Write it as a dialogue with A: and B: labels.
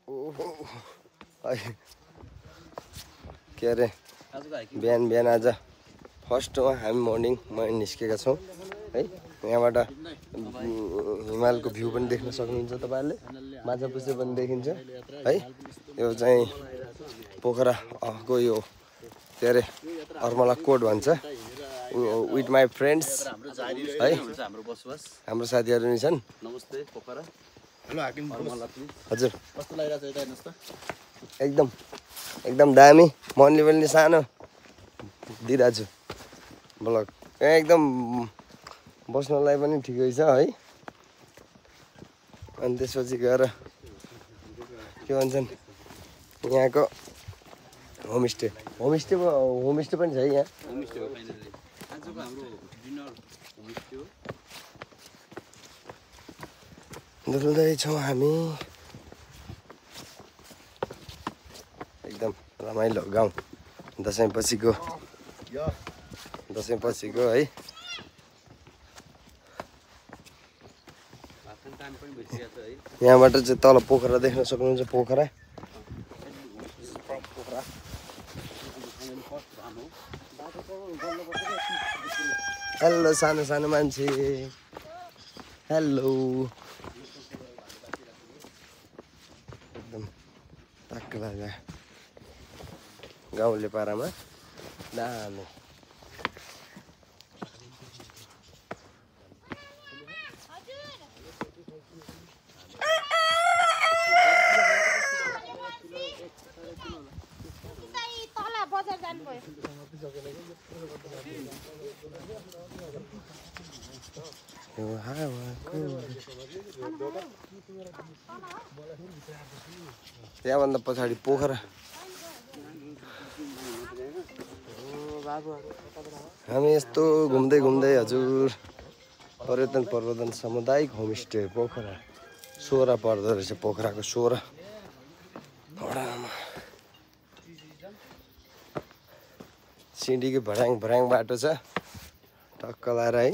A: ओहो के अरे बिहान बिहान आज फर्स्टमा हामी मर्निङमा निस्केका छौँ है। यहाँबाट हिमालको भ्यू पनि देख्न सक्नुहुन्छ तपाईँहरूले, माछापुच्छ्रे पनि देखिन्छ है। यो चाहिँ पोखराको यो के अरे अर्मला कोट भन्छ, विथ माई फ्रेन्ड्स है। हाम्रो साथीहरू नि छन्।
B: नमस्ते पोखरा।
A: हजुर
B: कस्तो लागिरहेछ यता हेर्नुहोस् त।
A: एकदम एकदम दामी। मनले पनि सानो दिइरहेको छु ब्लग। एकदम बस्नलाई पनि ठिकै छ है। अनि त्यसपछि गएर के भन्छन् यहाँको होमस्टे पनि छ है यहाँ।
B: होमस्टे हो फाइनली। आजको हाम्रो डिनर होमस्टे हो।
A: डुल्दैछौँ हामी। एकदम रमाइलो गाउँ। दसैँ पछिको है। यहाँबाट चाहिँ तल पोखरा देख्न सक्नुहुन्छ। पोखरा हेलो सानो सानो मान्छे, हेलो। एकदम टक्क लाग्यो गाउँले पारामा दामी। त्यहाँभन्दा पछाडि पोखरा। हामी यस्तो घुम्दै घुम्दै हजुर पर्यटन सामुदायिक होमस्टे पोखरा 16 पर्दो रहेछ। पोखराको 16 वडामा सिँढीको भर्याङ बाटो छ टक्क लाएर है।